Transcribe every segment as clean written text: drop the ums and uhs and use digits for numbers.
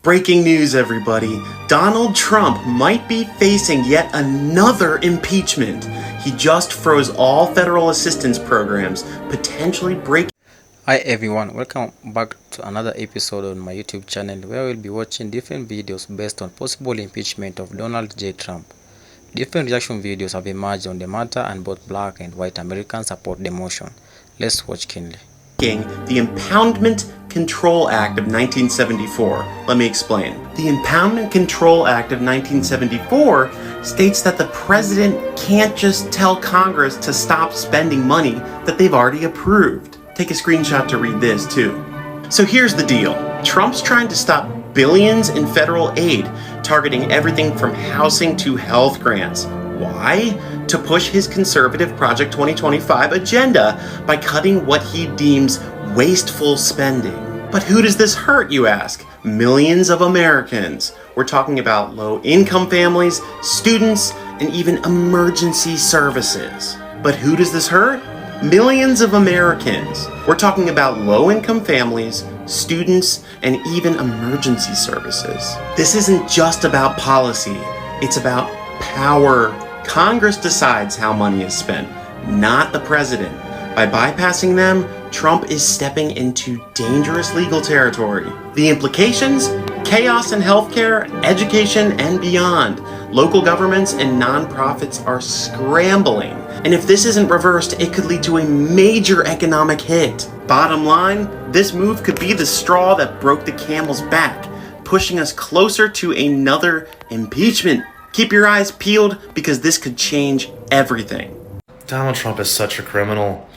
Breaking news, everybody. Donald Trump might be facing yet another impeachment. He just froze all federal assistance programs, potentially breaking. Hi everyone, welcome back to another episode on my YouTube channel where we'll be watching different videos based on possible impeachment of Donald J. Trump. Different reaction videos have emerged on the matter and both black and white Americans support the motion. Let's watch keenly. The Impoundment Control Act of 1974. Let me explain. The Impoundment Control Act of 1974 states that the president can't just tell Congress to stop spending money that they've already approved. Take a screenshot to read this too. So here's the deal. Trump's trying to stop billions in federal aid, targeting everything from housing to health grants. Why? To push his conservative Project 2025 agenda by cutting what he deems wasteful spending. But who does this hurt, you ask? Millions of Americans. We're talking about low-income families, students, and even emergency services. But who does this hurt? Millions of Americans. We're talking about low-income families, students, and even emergency services. This isn't just about policy. It's about power. Congress decides how money is spent, not the president. By bypassing them, Trump is stepping into dangerous legal territory. The implications? Chaos in healthcare, education, and beyond. Local governments and nonprofits are scrambling. And if this isn't reversed, it could lead to a major economic hit. Bottom line, this move could be the straw that broke the camel's back, pushing us closer to another impeachment. Keep your eyes peeled because this could change everything. Donald Trump is such a criminal.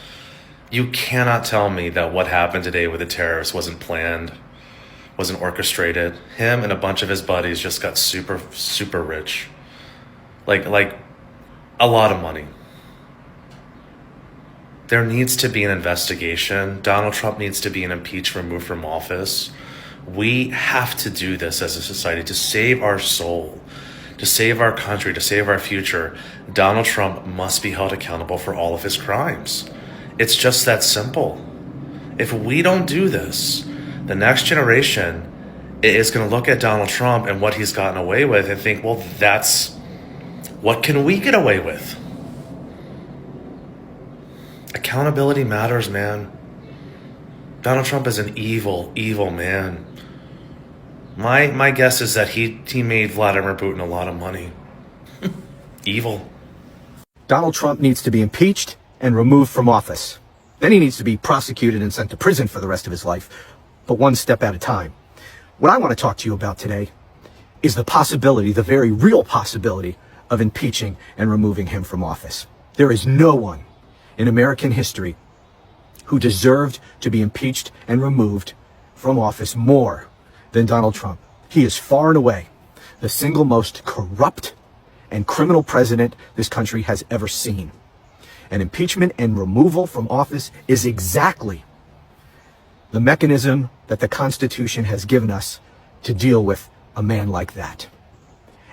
You cannot tell me that what happened today with the terrorists wasn't planned, wasn't orchestrated. Him and a bunch of his buddies just got super rich. Like a lot of money. There needs to be an investigation. Donald Trump needs to be impeached, removed from office. We have to do this as a society to save our soul, to save our country, to save our future. Donald Trump must be held accountable for all of his crimes. It's just that simple. If we don't do this, the next generation is going to look at Donald Trump and what he's gotten away with and think, well, what can we get away with? Accountability matters, man. Donald Trump is an evil, evil man. My guess is that he made Vladimir Putin a lot of money. Evil. Donald Trump needs to be impeached and removed from office. Then he needs to be prosecuted and sent to prison for the rest of his life, but one step at a time. What I want to talk to you about today is the possibility, the very real possibility, of impeaching and removing him from office. There is no one in American history who deserved to be impeached and removed from office more than Donald Trump. He is far and away the single most corrupt and criminal president this country has ever seen. And impeachment and removal from office is exactly the mechanism that the Constitution has given us to deal with a man like that.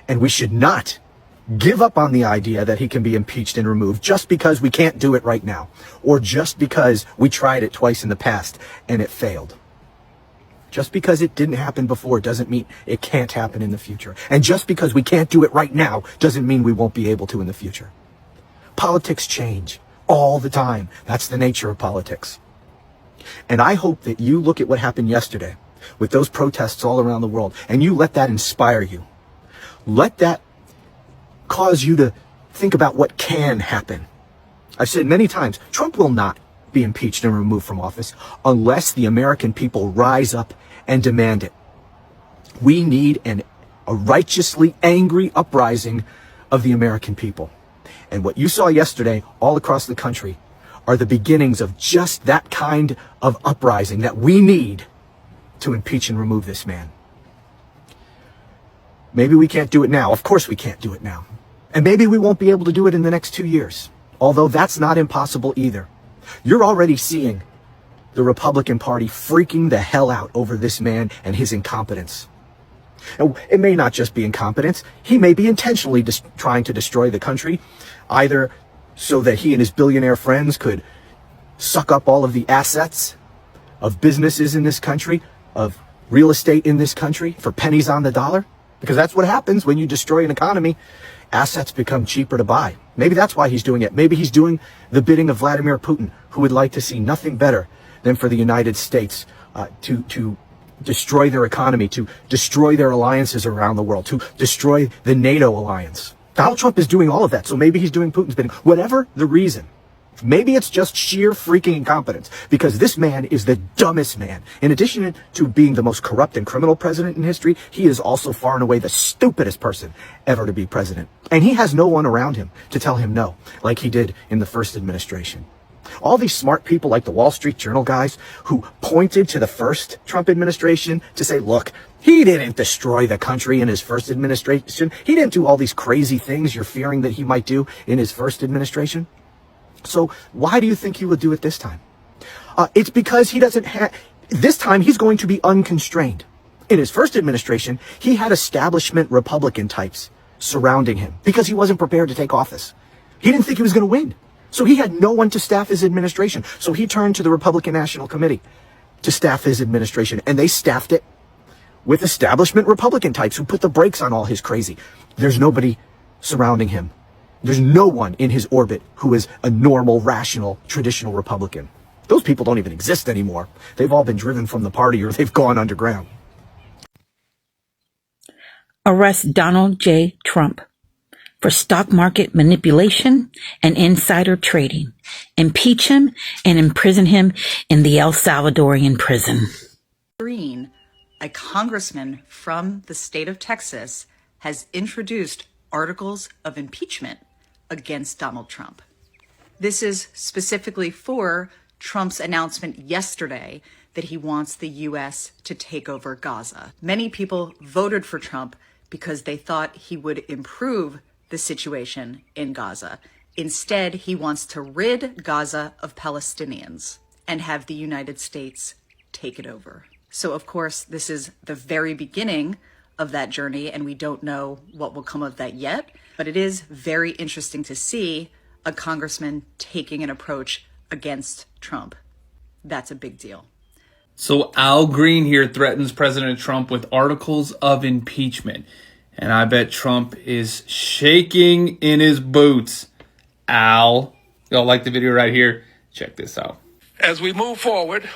And we should not give up on the idea that he can be impeached and removed just because we can't do it right now, or just because we tried it twice in the past and it failed. Just because it didn't happen before doesn't mean it can't happen in the future. And just because we can't do it right now doesn't mean we won't be able to in the future. Politics change all the time. That's the nature of politics. And I hope that you look at what happened yesterday with those protests all around the world and you let that inspire you. Let that cause you to think about what can happen. I've said many times, Trump will not be impeached and removed from office unless the American people rise up and demand it. We need a righteously angry uprising of the American people. And what you saw yesterday all across the country are the beginnings of just that kind of uprising that we need to impeach and remove this man. Maybe we can't do it now. Of course we can't do it now. And maybe we won't be able to do it in the next 2 years. Although that's not impossible either. You're already seeing the Republican Party freaking the hell out over this man and his incompetence. Now, it may not just be incompetence. He may be intentionally trying to destroy the country, either so that he and his billionaire friends could suck up all of the assets of businesses in this country, of real estate in this country for pennies on the dollar? Because that's what happens when you destroy an economy. Assets become cheaper to buy. Maybe that's why he's doing it. Maybe he's doing the bidding of Vladimir Putin, who would like to see nothing better than for the United States to destroy their economy, to destroy their alliances around the world, to destroy the NATO alliance. Donald Trump is doing all of that, so maybe he's doing Putin's bidding. Whatever the reason, maybe it's just sheer freaking incompetence, because this man is the dumbest man. In addition to being the most corrupt and criminal president in history, he is also far and away the stupidest person ever to be president. And he has no one around him to tell him no, like he did in the first administration. All these smart people like the Wall Street Journal guys who pointed to the first Trump administration to say, look, he didn't destroy the country in his first administration. He didn't do all these crazy things you're fearing that he might do in his first administration. So why do you think he will do it this time? It's because he doesn't have, this time he's going to be unconstrained. In his first administration, he had establishment Republican types surrounding him because he wasn't prepared to take office. He didn't think he was going to win. So he had no one to staff his administration. So he turned to the Republican National Committee to staff his administration, and they staffed it with establishment Republican types who put the brakes on all his crazy. There's nobody surrounding him. There's no one in his orbit who is a normal, rational, traditional Republican. Those people don't even exist anymore. They've all been driven from the party or they've gone underground. Arrest Donald J. Trump for stock market manipulation and insider trading. Impeach him and imprison him in the El Salvadorian prison. Green, a congressman from the state of Texas, has introduced articles of impeachment against Donald Trump. This is specifically for Trump's announcement yesterday that he wants the U.S. to take over Gaza. Many people voted for Trump because they thought he would improve the situation in Gaza. Instead, he wants to rid Gaza of Palestinians and have the United States take it over. So, of course, this is the very beginning of that journey, and we don't know what will come of that yet. But it is very interesting to see a congressman taking an approach against Trump. That's a big deal. So Al Green here threatens President Trump with articles of impeachment. And I bet Trump is shaking in his boots. Al, y'all like the video right here? Check this out. As we move forward,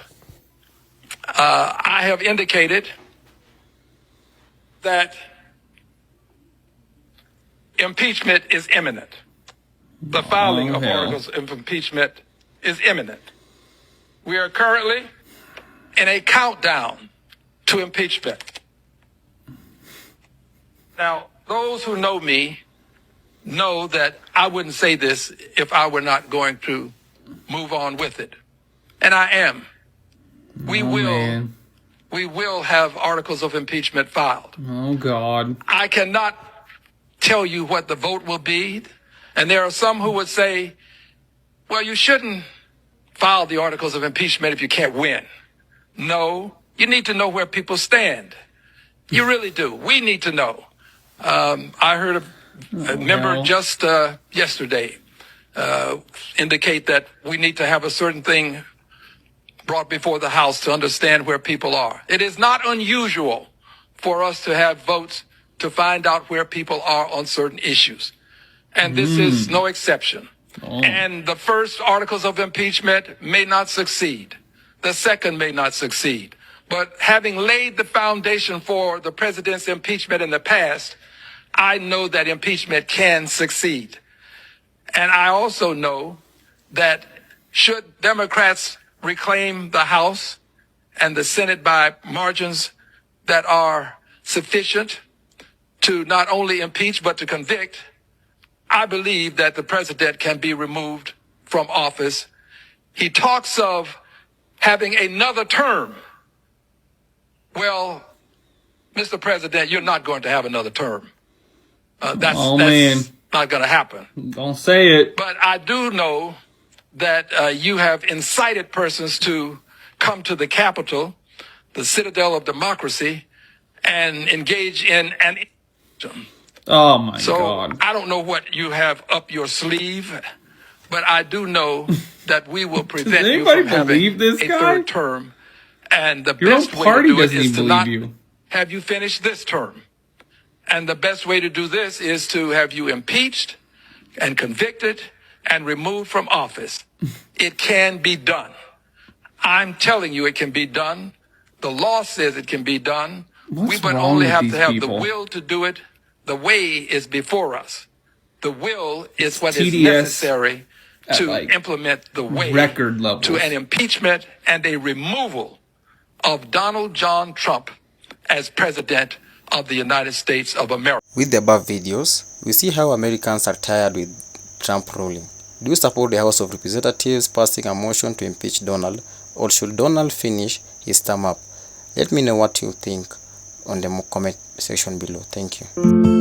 I have indicated that impeachment is imminent. The filing of articles of impeachment is imminent. We are currently in a countdown to impeachment. Now, those who know me know that I wouldn't say this if I were not going to move on with it. And I am. We will have articles of impeachment filed. Oh, God. I cannot tell you what the vote will be. And there are some who would say, well, you shouldn't file the articles of impeachment if you can't win. No, you need to know where people stand. You really do. We need to know. I heard a member just yesterday indicate that we need to have a certain thing brought before the House to understand where people are. It is not unusual for us to have votes to find out where people are on certain issues. And this is no exception. And the first articles of impeachment may not succeed. The second may not succeed. But having laid the foundation for the president's impeachment in the past, I know that impeachment can succeed. And I also know that should Democrats reclaim the House and the Senate by margins that are sufficient to not only impeach but to convict, I believe that the president can be removed from office. He talks of having another term. Well, Mr. President, you're not going to have another term. That's not going to happen. Don't say it. But I do know that you have incited persons to come to the Capitol, the citadel of democracy, and engage in an election. Oh, my God. So I don't know what you have up your sleeve, but I do know that we will prevent you from having a third term. And the Your own best way to party do it doesn't is even to believe not you. have you finish this term. And the best way to do this is to have you impeached and convicted and removed from office. It can be done. I'm telling you it can be done. The law says it can be done. What's We but wrong only with have these to have people? the will to do it. The way is before us. The will is what is TDS necessary at, to like, implement the way record levels. to an impeachment and a removal of Donald John Trump as president of the United States of America. With the above videos, we see how Americans are tired with Trump ruling. Do you support the House of Representatives passing a motion to impeach Donald, or should Donald finish his term up? Let me know what you think on the comment section below. Thank you.